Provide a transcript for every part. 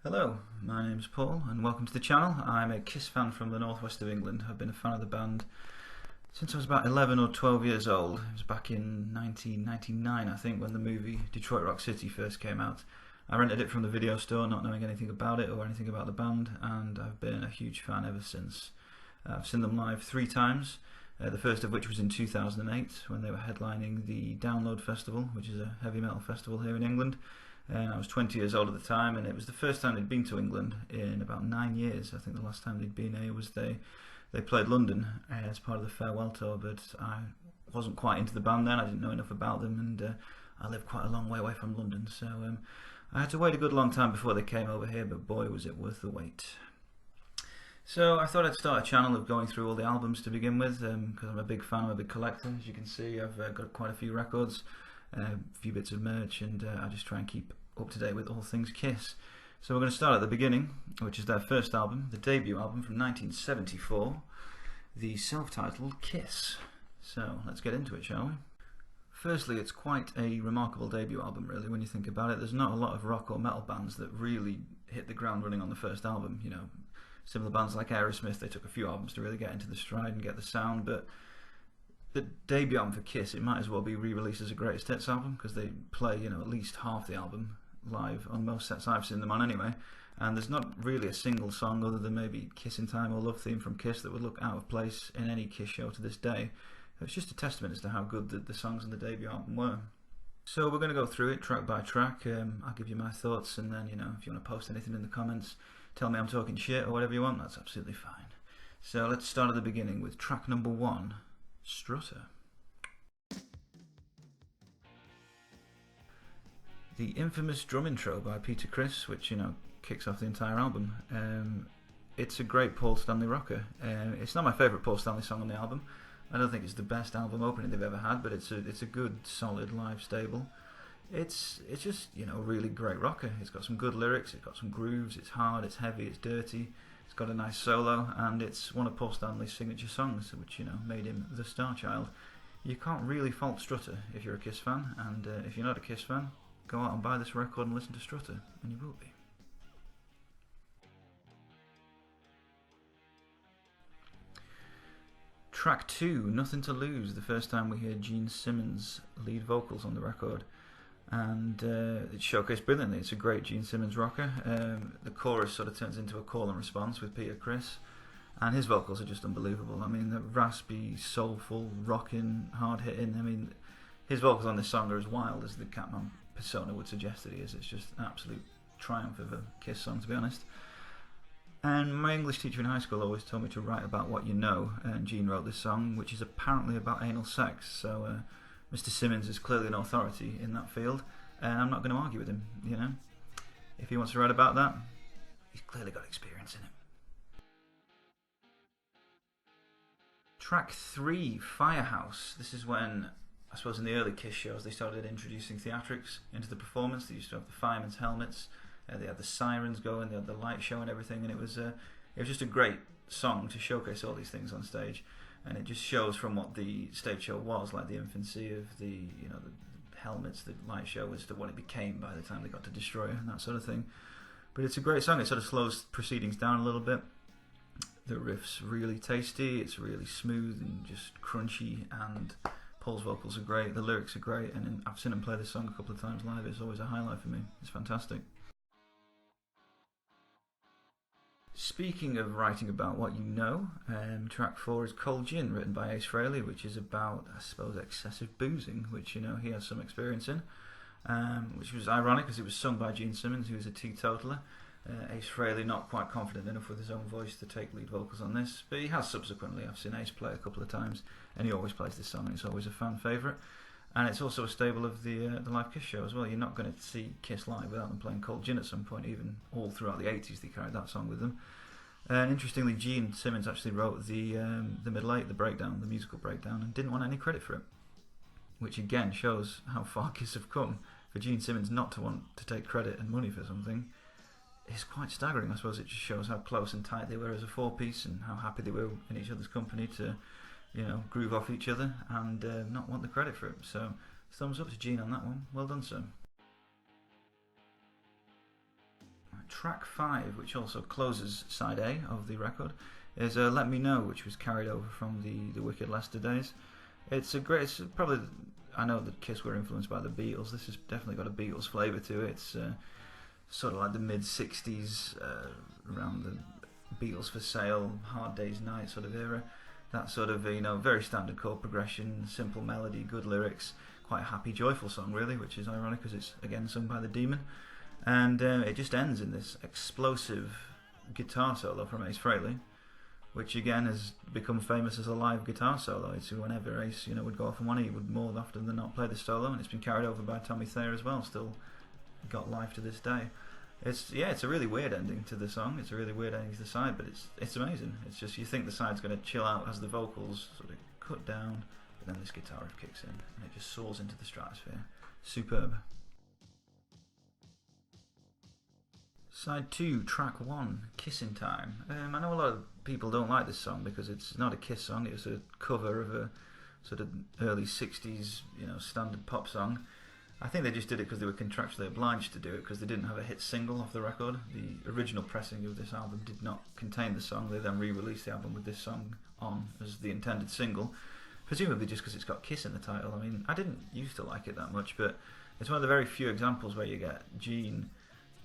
Hello, my name's Paul and welcome to the channel. I'm a Kiss fan from the northwest of England. I've been a fan of the band since I was about 11 or 12 years old. It was back in 1999, I think, when the movie Detroit Rock City first came out. I rented it from the video store, not knowing anything about it or anything about the band, and I've been a huge fan ever since. I've seen them live 3 times, the first of which was in 2008 when they were headlining the Download Festival, which is a heavy metal festival here in England. I was 20 years old at the time, and it was the first time they'd been to England in about 9 years. I think the last time they'd been here was they played London as part of the farewell tour, but I wasn't quite into the band then. I didn't know enough about them, and I lived quite a long way away from London, so I had to wait a good long time before they came over here, but boy was it worth the wait. So I thought I'd start a channel of going through all the albums to begin with, because I'm a big fan, I'm a big collector. As you can see, I've got quite a few records, a few bits of merch, and I just try and keep up to date with all things Kiss. So we're going to start at the beginning, which is their first album, the debut album from 1974, the self-titled Kiss. So let's get into it, shall we? Firstly, it's quite a remarkable debut album, really, when you think about it. There's not a lot of rock or metal bands that really hit the ground running on the first album. You know, similar bands like Aerosmith, they took a few albums to really get into the stride and get the sound, but the debut album for Kiss, it might as well be re-released as a greatest hits album, because they play, you know, at least half the album live on most sets I've seen them on anyway, and there's not really a single song other than maybe Kiss in Time or Love Theme from Kiss that would look out of place in any Kiss show to this day. It's just a testament as to how good the songs on the debut album were. So we're going to go through it track by track. I'll give you my thoughts, and then, you know, if you want to post anything in the comments, tell me I'm talking shit or whatever you want, that's absolutely fine. So let's start at the beginning with track number 1, Strutter. The infamous drum intro by Peter Criss, which, you know, kicks off the entire album. It's a great Paul Stanley rocker. It's not my favourite Paul Stanley song on the album. I don't think it's the best album opening they've ever had, but it's a good, solid live stable. It's just, you know, a really great rocker. It's got some good lyrics, it's got some grooves, it's hard, it's heavy, it's dirty, it's got a nice solo, and it's one of Paul Stanley's signature songs, which, you know, made him the star child. You can't really fault Strutter if you're a Kiss fan, and if you're not a Kiss fan, go out and buy this record and listen to Strutter, and you will be. Track 2, Nothing to Lose, the first time we hear Gene Simmons' lead vocals on the record, and it's showcased brilliantly. It's a great Gene Simmons rocker. The chorus sort of turns into a call and response with Peter Criss, and his vocals are just unbelievable. I mean, the raspy, soulful, rocking, hard-hitting. I mean, his vocals on this song are as wild as the Catman persona would suggest that he is. It's just an absolute triumph of a Kiss song, to be honest. And my English teacher in high school always told me to write about what you know, and Gene wrote this song, which is apparently about anal sex, so Mr. Simmons is clearly an authority in that field, and I'm not going to argue with him, you know. If he wants to write about that, he's clearly got experience in it. Track 3, Firehouse. This is when, I suppose in the early Kiss shows, they started introducing theatrics into the performance. They used to have the firemen's helmets, they had the sirens going, they had the light show and everything, and it was just a great song to showcase all these things on stage. And it just shows from what the stage show was, like the infancy of the, you know, the helmets, the light show, as to what it became by the time they got to Destroyer and that sort of thing. But it's a great song. It sort of slows proceedings down a little bit. The riff's really tasty, it's really smooth and just crunchy, and Paul's vocals are great, the lyrics are great, and I've seen him play this song a couple of times live. It's always a highlight for me. It's fantastic. Speaking of writing about what you know, track 4 is Cold Gin, written by Ace Frehley, which is about, I suppose, excessive boozing, which, you know, he has some experience in, which was ironic because it was sung by Gene Simmons, who was a teetotaler. Ace Frehley not quite confident enough with his own voice to take lead vocals on this, but he has subsequently. I've seen Ace play a couple of times, and he always plays this song, and it's always a fan favourite. And it's also a staple of the live Kiss show as well. You're not going to see Kiss live without them playing Cold Gin at some point, even all throughout the 80s they carried that song with them. And interestingly, Gene Simmons actually wrote the middle eight, the breakdown, the musical breakdown, and didn't want any credit for it, which again shows how far Kiss have come. For Gene Simmons not to want to take credit and money for something is quite staggering. I suppose it just shows how close and tight they were as a four-piece, and how happy they were in each other's company to, you know, groove off each other and not want the credit for it. So thumbs up to Gene on that one. Well done, sir. track 5, which also closes side A of the record, is Let Me Know, which was carried over from the Wicked Lester days. It's probably, I know that Kiss were influenced by the Beatles. This has definitely got a Beatles flavour to it. It's sort of like the mid-60s, around the Beatles for Sale, Hard Day's Night sort of era. That sort of, very standard chord progression, simple melody, good lyrics, quite a happy, joyful song really, which is ironic because it's again sung by the Demon. And it just ends in this explosive guitar solo from Ace Frehley, which again has become famous as a live guitar solo. It's whenever Ace, would go off on one, he would more often than not play the solo, and it's been carried over by Tommy Thayer as well, still got live to this day. It's a really weird ending to the song. It's a really weird ending to the side, but it's amazing. It's just, you think the side's going to chill out as the vocals sort of cut down, but then this guitar riff kicks in and it just soars into the stratosphere. Superb. Side 2, track 1, Kissin' Time. I know a lot of people don't like this song because it's not a Kiss song. It's a cover of a sort of early 60s, standard pop song. I think they just did it because they were contractually obliged to do it because they didn't have a hit single off the record. The original pressing of this album did not contain the song. They then re-released the album with this song on as the intended single, presumably just because it's got Kiss in the title. I mean, I didn't used to like it that much, but it's one of the very few examples where you get Gene,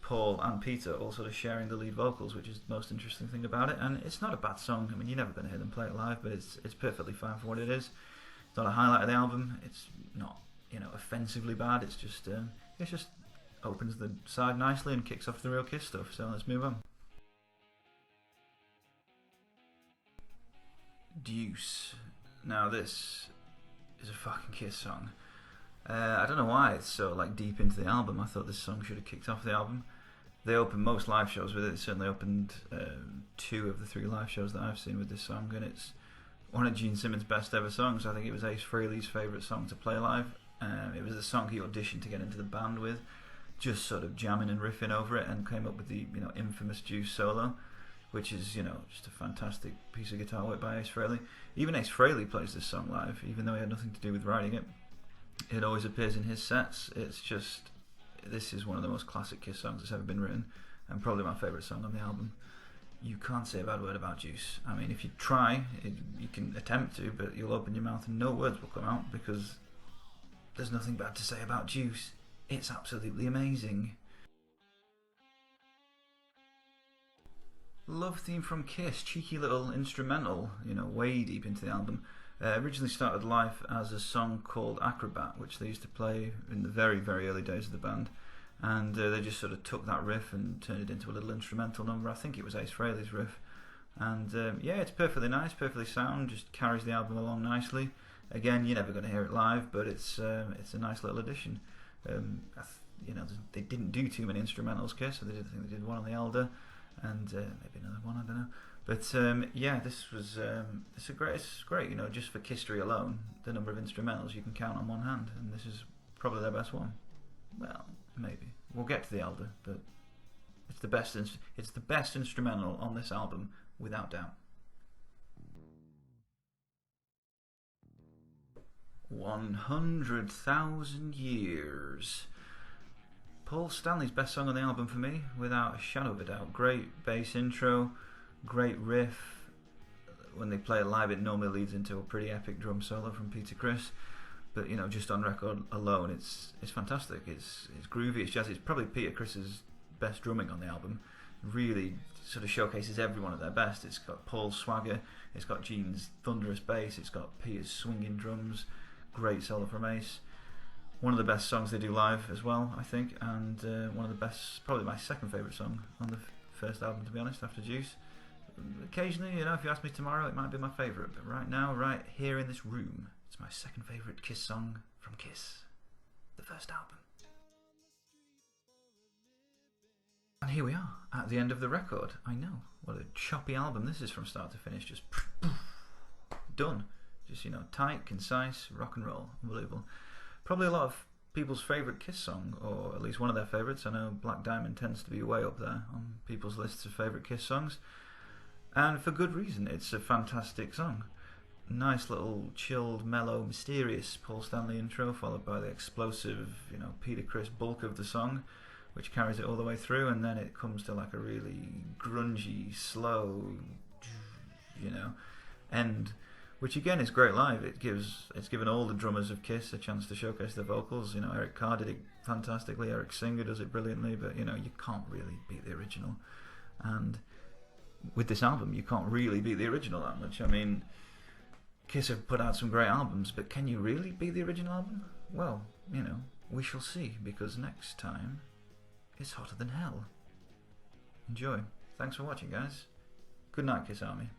Paul and Peter all sort of sharing the lead vocals, which is the most interesting thing about it. And it's not a bad song. I mean, you're never going to hear them play it live, but it's perfectly fine for what it is. It's not a highlight of the album. It's not offensively bad. It's just opens the side nicely and kicks off the real Kiss stuff. So let's move on. Deuce. Now this is a fucking Kiss song. I don't know why it's so deep into the album. I thought this song should have kicked off the album. They opened most live shows with it. They certainly opened 2 of the 3 live shows that I've seen with this song, and it's one of Gene Simmons' best ever songs. I think it was Ace Frehley's favourite song to play live. It was the song he auditioned to get into the band with, just sort of jamming and riffing over it, and came up with the infamous Juice solo, which is just a fantastic piece of guitar work by Ace Frehley. Even Ace Frehley plays this song live, even though he had nothing to do with writing it. It always appears in his sets. This is one of the most classic Kiss songs that's ever been written, and probably my favourite song on the album. You can't say a bad word about Juice. I mean, if you try, you can attempt to, but you'll open your mouth and no words will come out because there's nothing bad to say about Juice. It's absolutely amazing. Love Theme from Kiss, cheeky little instrumental, way deep into the album. Originally started life as a song called Acrobat, which they used to play in the very, very early days of the band. And they just sort of took that riff and turned it into a little instrumental number. I think it was Ace Frehley's riff. And it's perfectly nice, perfectly sound, just carries the album along nicely. Again, you're never going to hear it live, but it's a nice little addition. They didn't do too many instrumentals, Kiss, so I think they did one on the Elder, and maybe another one, I don't know. But it's great. Just for Kisstory alone, the number of instrumentals you can count on one hand, and this is probably their best one. Well, maybe we'll get to the Elder, but it's the best. It's the best instrumental on this album, without doubt. 100,000 Years. Paul Stanley's best song on the album for me, without a shadow of a doubt. Great bass intro, great riff. When they play it live, it normally leads into a pretty epic drum solo from Peter Criss. But just on record alone, it's fantastic. It's groovy, it's jazzy. It's probably Peter Criss's best drumming on the album. Really sort of showcases everyone at their best. It's got Paul's swagger, it's got Gene's thunderous bass, it's got Peter's swinging drums. Great solo from Ace. One of the best songs they do live as well, I think, and one of the best, probably my second favourite song on the first album, to be honest, after Juice. Occasionally, if you ask me tomorrow, it might be my favourite, but right now, right here in this room, it's my second favourite Kiss song from Kiss, the first album. And here we are, at the end of the record. I know, what a choppy album this is from start to finish, just done. Just, tight, concise, rock and roll. Unbelievable. Probably a lot of people's favourite Kiss song, or at least one of their favourites. I know Black Diamond tends to be way up there on people's lists of favourite Kiss songs. And for good reason. It's a fantastic song. Nice little chilled, mellow, mysterious Paul Stanley intro, followed by the explosive, Peter Criss bulk of the song. which carries it all the way through, and then it comes to like a really grungy, slow, end, which again is great live. It's given all the drummers of Kiss a chance to showcase their vocals. Eric Carr did it fantastically, Eric Singer does it brilliantly, but you can't really beat the original. And with this album, you can't really beat the original that much. I mean, Kiss have put out some great albums, but can you really beat the original album? Well, we shall see, because next time it's hotter than hell. Enjoy. Thanks for watching, guys. Good night, Kiss Army.